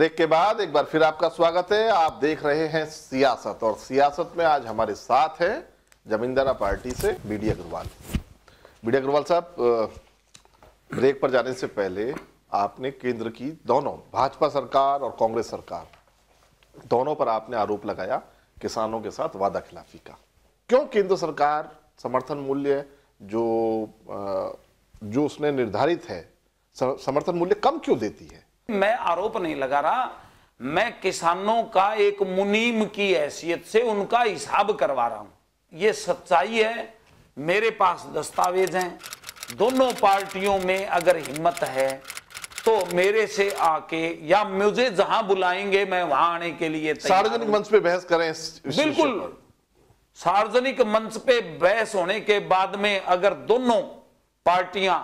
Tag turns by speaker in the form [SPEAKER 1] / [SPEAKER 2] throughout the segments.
[SPEAKER 1] Break के बाद एक बार फिर आपका स्वागत है। आप देख रहे हैं सियासत, और सियासत में आज हमारे साथ है जमींदारा पार्टी से बीडी अग्रवाल। बीडी अग्रवाल साहब, ब्रेक पर जाने से पहले आपने केंद्र की दोनों भाजपा सरकार और कांग्रेस सरकार दोनों पर आपने आरोप लगाया किसानों के साथ वादा खिलाफी का। क्यों केंद्र सरकार समर्थन मूल्य जो उसने निर्धारित है, समर्थन मूल्य कम क्यों देती है?
[SPEAKER 2] मैं आरोप नहीं लगा रहा, मैं किसानों का एक मुनीम की हैसियत से उनका हिसाब करवा रहा हूं। ये सच्चाई है, मेरे पास दस्तावेज हैं। दोनों पार्टियों में अगर हिम्मत है तो मेरे से आके, या मुझे जहां बुलाएंगे मैं वहां आने के लिए तैयार।
[SPEAKER 1] सार्वजनिक मंच पे बहस करें।
[SPEAKER 2] बिल्कुल, सार्वजनिक मंच पे बहस होने के बाद में अगर दोनों पार्टियां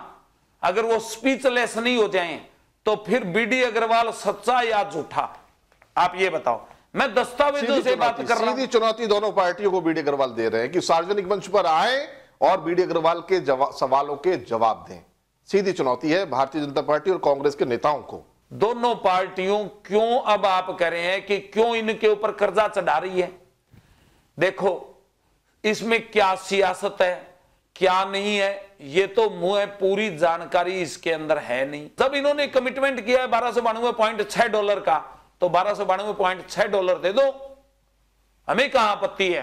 [SPEAKER 2] अगर वो स्पीचलेस नहीं हो जाएं तो फिर बीडी अग्रवाल सच्चा या झूठा, आप ये बताओ। मैं दस्तावेजों से बात कर रहा हूं।
[SPEAKER 1] सीधी चुनौती दोनों पार्टियों को बीडी अग्रवाल दे रहे हैं कि सार्वजनिक मंच पर आए और बीडी अग्रवाल के सवालों के जवाब दें। सीधी चुनौती है भारतीय जनता पार्टी और कांग्रेस के नेताओं को।
[SPEAKER 2] दोनों पार्टियों क्यों अब आप कह रहे हैं कि क्यों इनके ऊपर कर्जा चढ़ा रही है? देखो, इसमें क्या सियासत है क्या नहीं है, ये तो मुझे पूरी जानकारी इसके अंदर है नहीं। जब इन्होंने कमिटमेंट किया है $1292.6 का, तो $1292.6 दे दो, हमें कहां आपत्ति है।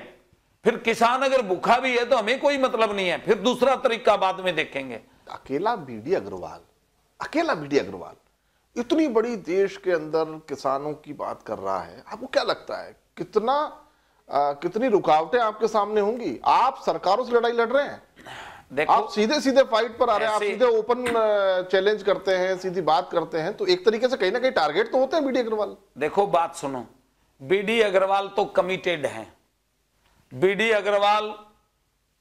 [SPEAKER 2] फिर किसान अगर भूखा भी है तो हमें कोई मतलब नहीं है, फिर दूसरा तरीका बाद में देखेंगे।
[SPEAKER 1] अकेला बीडी अग्रवाल इतनी बड़ी देश के अंदर किसानों की बात कर रहा है। आपको क्या लगता है कितनी रुकावटें आपके सामने होंगी? आप सरकारों से लड़ाई लड़ रहे हैं,
[SPEAKER 2] देखो,
[SPEAKER 1] आप सीधे सीधे फाइट पर आ रहे हैं, आप सीधे ओपन चैलेंज करते हैं, सीधी बात करते हैं, तो एक तरीके से कहीं ना कहीं टारगेट तो होते हैं बीडी अग्रवाल।
[SPEAKER 2] देखो बात सुनो, बीडी अग्रवाल तो कमिटेड हैं। बीडी अग्रवाल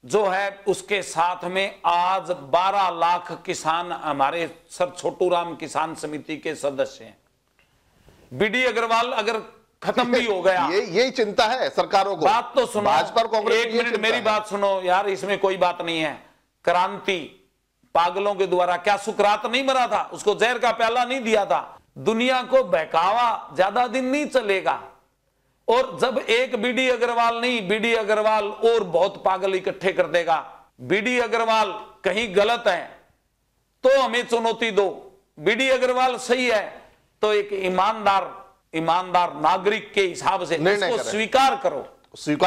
[SPEAKER 2] जो है उसके साथ में आज 12 लाख किसान हमारे सर छोटू राम किसान समिति के सदस्य हैं। बीडी अग्रवाल अगर खत्म भी हो गया,
[SPEAKER 1] यही चिंता है सरकारों को।
[SPEAKER 2] बात तो सुनो,
[SPEAKER 1] भाजपा और कांग्रेस,
[SPEAKER 2] एक मिनट मेरी बात सुनो यार, इसमें कोई बात नहीं है। क्रांति पागलों के द्वारा, क्या सुकरात नहीं मरा था? उसको जहर का प्याला नहीं दिया था? दुनिया को बहकावा ज्यादा दिन नहीं चलेगा। और जब एक बीडी अग्रवाल नहीं, बीडी अग्रवाल और बहुत पागल इकट्ठे कर देगा। बीडी अग्रवाल कहीं गलत है तो हमें चुनौती दो, बीडी अग्रवाल सही है तो एक ईमानदार नागरिक के हिसाब से उसको स्वीकार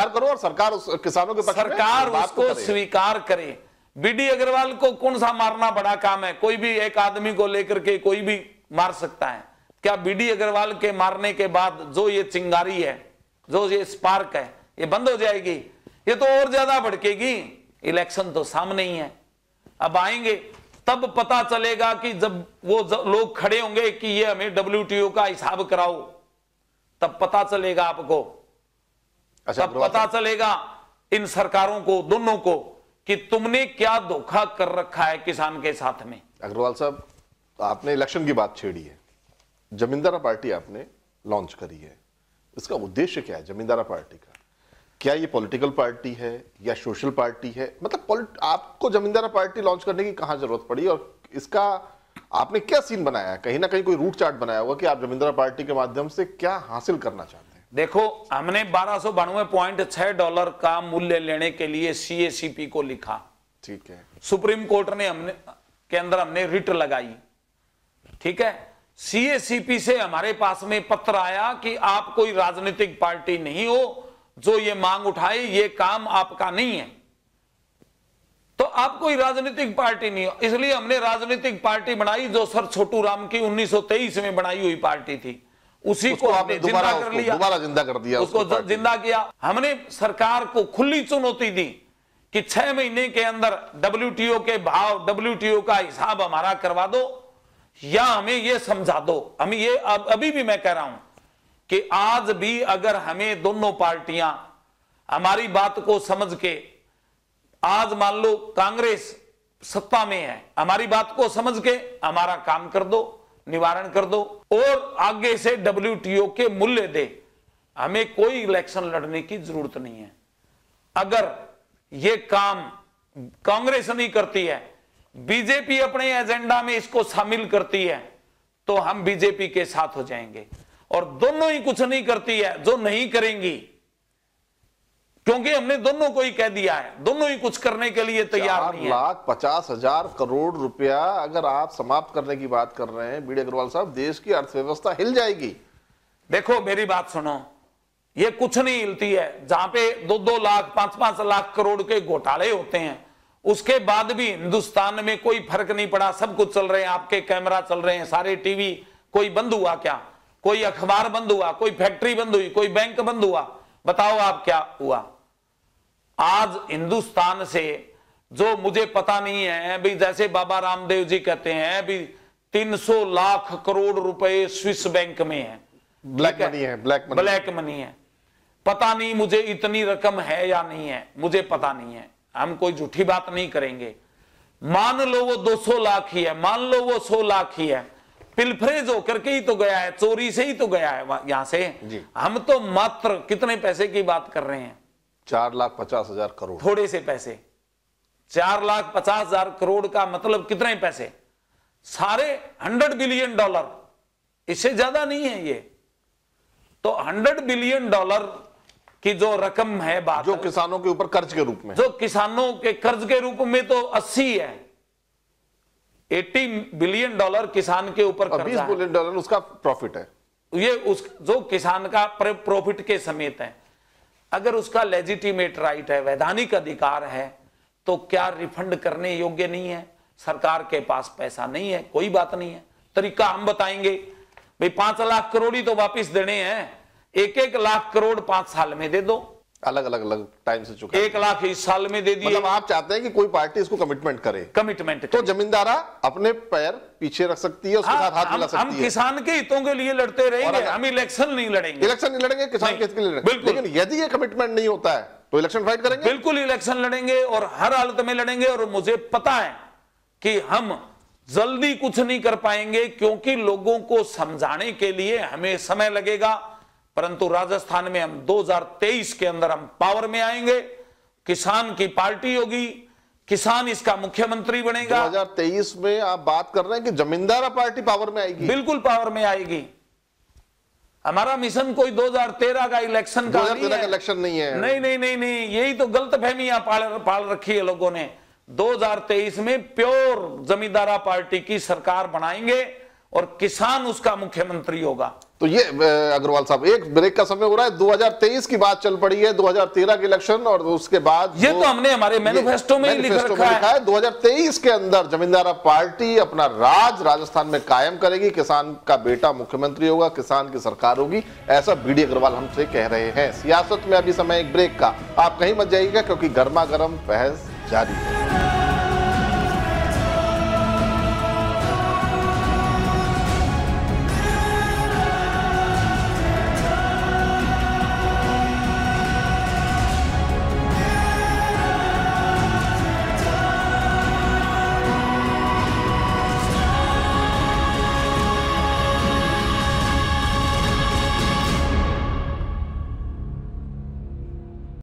[SPEAKER 2] करो और सरकार उस किसानों के पक्ष में सरकार उसको स्वीकार करे। बीडी अग्रवाल को कौन सा मारना बड़ा काम है? कोई भी एक आदमी को लेकर के कोई भी मार सकता है। क्या बीडी अग्रवाल के मारने के बाद जो ये चिंगारी है, जो ये स्पार्क है, ये बंद हो जाएगी? ये तो और ज्यादा भड़केगी। इलेक्शन तो सामने ही है, अब आएंगे तब पता चलेगा कि जब वो लोग खड़े होंगे कि ये हमें WTO का हिसाब कराओ, तब पता चलेगा आपको। तब पता चलेगा इन सरकारों को, दोनों को, कि तुमने क्या धोखा कर रखा है किसान के साथ में।
[SPEAKER 1] अग्रवाल साहब, आपने इलेक्शन की बात छेड़ी है, जमींदारा पार्टी आपने लॉन्च करी है, इसका उद्देश्य क्या है जमींदारा पार्टी का? क्या ये पॉलिटिकल पार्टी है या सोशल पार्टी है? मतलब आपको जमींदारा पार्टी लॉन्च करने की कहां जरूरत पड़ी, और इसका आपने क्या सीन बनाया है? कहीं ना कहीं कोई रूट चार्ट बनाया होगा कि आप जमींदारा पार्टी के माध्यम से क्या हासिल करना चाहते हैं?
[SPEAKER 2] देखो, हमने $1292.6 का मूल्य लेने के लिए CACP को लिखा,
[SPEAKER 1] ठीक है।
[SPEAKER 2] सुप्रीम कोर्ट ने हमने रिट लगाई, ठीक है। CACP से हमारे पास में पत्र आया कि आप कोई राजनीतिक पार्टी नहीं हो, जो ये मांग उठाए ये काम आपका नहीं है, तो आप कोई राजनीतिक पार्टी नहीं हो। इसलिए हमने राजनीतिक पार्टी बनाई, जो सर छोटू राम की 1923 में बनाई हुई पार्टी थी, उसी को हमने जिंदा कर लिया,
[SPEAKER 1] दोबारा जिंदा कर दिया,
[SPEAKER 2] उसको जिंदा किया। हमने सरकार को खुली चुनौती दी कि 6 महीने के अंदर WTO के भाव, WTO का हिसाब हमारा करवा दो, या हमें ये समझा दो। हमें ये अभी भी मैं कह रहा हूं कि आज भी अगर हमें दोनों पार्टियां हमारी बात को समझ के, आज मान लो कांग्रेस सत्ता में है, हमारी बात को समझ के हमारा काम कर दो, निवारण कर दो, और आगे से WTO के मूल्य दे, हमें कोई इलेक्शन लड़ने की जरूरत नहीं है। अगर ये काम कांग्रेस नहीं करती है, बीजेपी अपने एजेंडा में इसको शामिल करती है, तो हम बीजेपी के साथ हो जाएंगे। और दोनों ही कुछ नहीं करती है जो नहीं करेंगी, क्योंकि हमने दोनों को ही कह दिया है, दोनों ही कुछ करने के लिए तैयार नहीं है।
[SPEAKER 1] 4,50,000 करोड़ रुपया अगर आप समाप्त करने की बात कर रहे हैं बीडी अग्रवाल साहब, देश की अर्थव्यवस्था हिल जाएगी।
[SPEAKER 2] देखो मेरी बात सुनो, ये कुछ नहीं हिलती है। जहां पे 2-2 लाख 5-5 लाख करोड़ के घोटाले होते हैं, उसके बाद भी हिंदुस्तान में कोई फर्क नहीं पड़ा, सब कुछ चल रहे हैं, आपके कैमरा चल रहे हैं, सारे टीवी, कोई बंद हुआ क्या? कोई अखबार बंद हुआ? कोई फैक्ट्री बंद हुई? कोई बैंक बंद हुआ? बताओ आप क्या हुआ? आज हिंदुस्तान से जो मुझे पता नहीं है भी, जैसे बाबा रामदेव जी कहते हैं भी 300 लाख करोड़ रुपए स्विस बैंक में है,
[SPEAKER 1] ब्लैक मनी है,
[SPEAKER 2] ब्लैक मनी है। पता नहीं मुझे इतनी रकम है या नहीं है, मुझे पता नहीं है, हम कोई झूठी बात नहीं करेंगे। मान लो वो 200 लाख ही है, मान लो वो 100 लाख ही है, पिलफरेज होकर के ही तो गया है, चोरी से ही तो गया है यहां से। हम तो मात्र कितने पैसे की बात कर रहे हैं?
[SPEAKER 1] 4,50,000 करोड़,
[SPEAKER 2] थोड़े से पैसे। 4,50,000 करोड़ का मतलब कितने पैसे? सारे $100 बिलियन, इससे ज्यादा नहीं है ये तो। $100 बिलियन की जो रकम है, बात
[SPEAKER 1] जो किसानों के ऊपर कर्ज के रूप में,
[SPEAKER 2] जो किसानों के कर्ज के रूप में तो 80 है, $80 बिलियन किसान के ऊपर कर्ज है,
[SPEAKER 1] $20 बिलियन उसका प्रॉफिट है।
[SPEAKER 2] ये उस जो किसान का प्रॉफिट के समेत है। अगर उसका लेजिटिमेट राइट है, वैधानिक अधिकार है, तो क्या रिफंड करने योग्य नहीं है? सरकार के पास पैसा नहीं है, कोई बात नहीं है, तरीका हम बताएंगे भाई। 5 लाख करोड़ ही तो वापिस देने हैं, 1-1 लाख करोड़ 5 साल में दे दो,
[SPEAKER 1] अलग टाइम से चुका।
[SPEAKER 2] 1 लाख इस साल में दे दिए।
[SPEAKER 1] मतलब आप चाहते हैं कि कोई पार्टी इसको कमिटमेंट करे,
[SPEAKER 2] तो
[SPEAKER 1] जमींदारा अपने पैर पीछे रख सकती है, उसके साथ हाथ मिला सकती है।
[SPEAKER 2] हम किसान के हितों के लिए लड़ते रहेंगे, हम इलेक्शन नहीं लड़ेंगे,
[SPEAKER 1] किसान के हित के लिए लड़ेंगे। लेकिन यदि ये कमिटमेंट नहीं होता है तो इलेक्शन फाइट करेंगे,
[SPEAKER 2] बिल्कुल इलेक्शन लड़ेंगे और हर हालत में लड़ेंगे। और मुझे पता है कि हम जल्दी कुछ नहीं कर पाएंगे, क्योंकि लोगों को समझाने के लिए हमें समय लगेगा। परंतु राजस्थान में हम 2023 के अंदर हम पावर में आएंगे, किसान की पार्टी होगी, किसान इसका मुख्यमंत्री बनेगा।
[SPEAKER 1] 2023 में आप बात कर रहे हैं कि जमींदारा पार्टी पावर में आएगी?
[SPEAKER 2] बिल्कुल पावर में आएगी। हमारा मिशन कोई 2013 का इलेक्शन का
[SPEAKER 1] 2013 का इलेक्शन नहीं है।
[SPEAKER 2] नहीं, यही तो गलतफहमियां पाल रखी है लोगों ने। 2023 में प्योर जमींदारा पार्टी की सरकार बनाएंगे और किसान उसका मुख्यमंत्री होगा।
[SPEAKER 1] तो ये अग्रवाल साहब, एक ब्रेक का समय हो रहा है। 2023 की बात चल पड़ी है, 2013 के इलेक्शन और उसके बाद
[SPEAKER 2] ये तो हमने हमारे मैनिफेस्टो में लिख रखा है।
[SPEAKER 1] 2023 के अंदर जमींदारा पार्टी अपना राज राजस्थान में कायम करेगी, किसान का बेटा मुख्यमंत्री होगा, किसान की सरकार होगी, ऐसा बीडी अग्रवाल हमसे कह रहे हैं। सियासत में अभी समय एक ब्रेक का, आप कहीं मत जाइएगा क्योंकि गर्मा गर्म बहस जारी है।